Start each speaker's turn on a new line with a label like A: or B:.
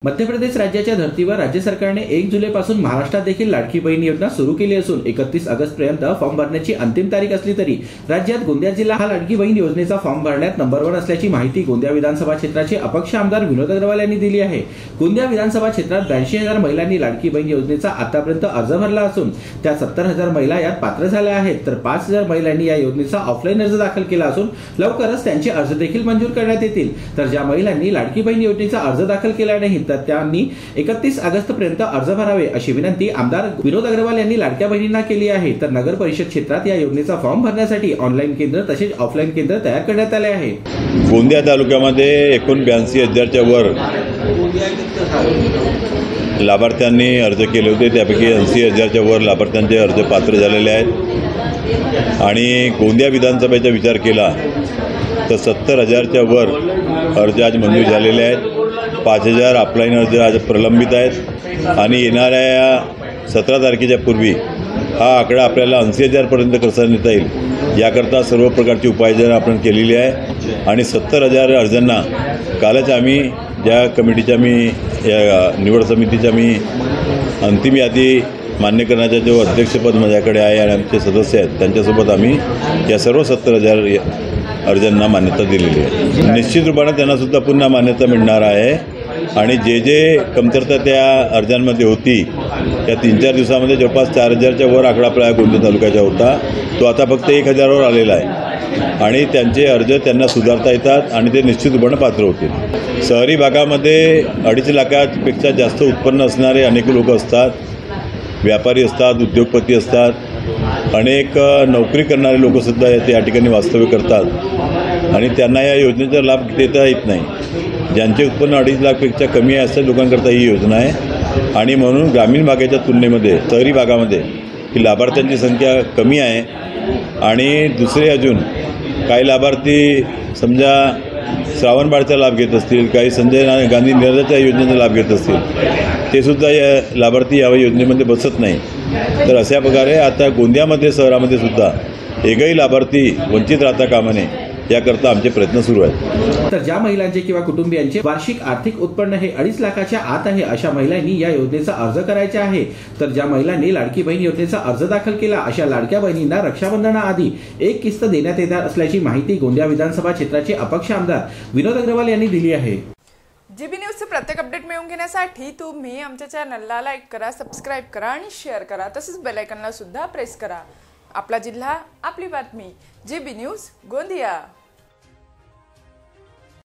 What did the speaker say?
A: मध्य प्रदेश राज्याच्या धर्तीवर राज्य सरकारने 1 जुलैपासून महाराष्ट्रात देखील लाडकी बहीण योजना सुरू केली असून 31 ऑगस्टपर्यंत फॉर्म भरण्याची अंतिम तारीख असली तरी राज्यात गोंदिया जिल्हा हा लाडकी बहीण योजनेचा फॉर्म भरण्यात नंबर 1 असल्याची माहिती गोंदिया विधानसभा क्षेत्राचे अपक्ष आमदार विनोद अग्रवाल यांनी दिली आहे। गोंदिया विधानसभा क्षेत्रात 82,000 महिलांनी लाडकी बहीण योजनेचा आतापर्यंत अर्ज भरला असून त्या 70,000 महिला यात पात्र झाल्या आहेत, तर 5,000 महिलांनी या योजनेचा ऑफलाईन अर्ज दाखल केला असून लवकरच त्यांचे अर्ज देखील मंजूर करण्यात येतील। तर ज्या महिलांनी लाडकी बहीण योजनेचा अर्ज दाखल केला नाही तर त्यांनी 31 ऑगस्ट पर्यंत अर्ज भरावे अशी विनंती आमदार विनोद अग्रवाल यांनी लाडक्या बहिणींना केली आहे। तर नगर परिषद क्षेत्रात या योजनेचा फॉर्म भरण्यासाठी ऑनलाईन केंद्र तसेच ऑफलाईन केंद्र तयार करण्यात आले आहे।
B: गोंदिया तालुक्यामध्ये 82,000च्या वर लाभार्थ्यांनी अर्ज केले होते, त्यापैकी 80,000च्या वर लाभार्थ्यांचे अर्ज पात्र झालेले आहेत आणि गोंदिया विधानसभेचा विचार केला तर 70,000च्या वर अर्ज आज मंजूर झालेले आहेत। 5,000 ऑफलाईन अर्ज आज प्रलंबित आहेत आणि येणाऱ्या 17 तारखेच्या पूर्वी हा आकडा आपल्याला 80,000 पर्यंत कसा नेता येईल याकरता सर्व प्रकारची उपाययोजना आपण केलेली आहे आणि 70,000 अर्जांना कालच आम्ही ज्या कमिटीच्या निवड समितीच्या अंतिम यादी मान्य करण्याचा जो अध्यक्षपद माझ्याकडे आहे आणि आमचे सदस्य आहेत त्यांच्यासोबत आम्ही या सर्व 70,000 अर्जांना मान्यता दिलेली आहे। निश्चित रूपाने त्यांनासुद्धा पुन्हा मान्यता मिळणार आहे आणि जे कमतरता त्या अर्जांमध्ये होती त्या 3-4 दिवसामध्ये जवळपास 4,000च्या वर आकडा आपल्या गोंदिया तालुक्याचा होता, तो आता फक्त 1,000वर आलेला आहे आणि त्यांचे अर्ज त्यांना सुधारता येतात आणि ते निश्चित रूपाने पात्र होतील। शहरी भागामध्ये 2.5 लाखापेक्षा जास्त उत्पन्न असणारे अनेक लोक असतात, व्यापारी असतात, उद्योगपती असतात, अनेक नोकरी करणारे लोकसुद्धा या ठिकाणी वास्तव्य करतात आणि त्यांना या योजनेचा लाभ देता येत नाही। ज्यांचे उत्पन्न 2.5 लाखपेक्षा कमी आहे अशा लोकांकरता ही योजना आहे आणि म्हणून ग्रामीण भागाच्या तुलनेमध्ये शहरी भागामध्ये ही लाभार्थ्यांची संख्या कमी आहे आणि दुसरे अजून काही लाभार्थी समजा श्रावणबाळचा लाभ घेत असतील, काही संजय गांधी निराधारच्या योजनेचा लाभ घेत असतील, ते सुद्धा या लाभार्थी या योजनेमध्ये बसत नाही। तर अशा प्रकारे आता गोंदियामध्ये शहरामध्ये सुद्धा एकही लाभार्थी वंचित राहता कामा नये याकरता आमचे प्रयत्न सुरू आहेत।
A: तर ज्या महिलांचे किंवा कुटुंबियांचे वार्षिक आर्थिक उत्पन्न हे 2.5 लाखाच्या आत आहे अशा महिलांनी या योजनेचा अर्ज करायचा आहे। तर ज्या महिलांनी लाडकी बहीण योजनेचा अर्ज दाखल केला अशा लाडक्या बहिणींना रक्षाबंधनाआधी एक किस्त देण्यात येणार असल्याची माहिती गोंदिया विधानसभा क्षेत्राचे अपक्ष आमदार विनोद अग्रवाल यांनी दिली आहे।
C: जीबी न्यूजचे प्रत्येक अपडेट मिळवून घेण्यासाठी तुम्ही आमच्या चॅनलला लाईक करा, सबस्क्राइब करा आणि शेअर करा, तसेच बेल आयकॉनला सुद्धा प्रेस करा। आपला जिल्हा, आपली बातमी, जीबी न्यूज गोंदिया।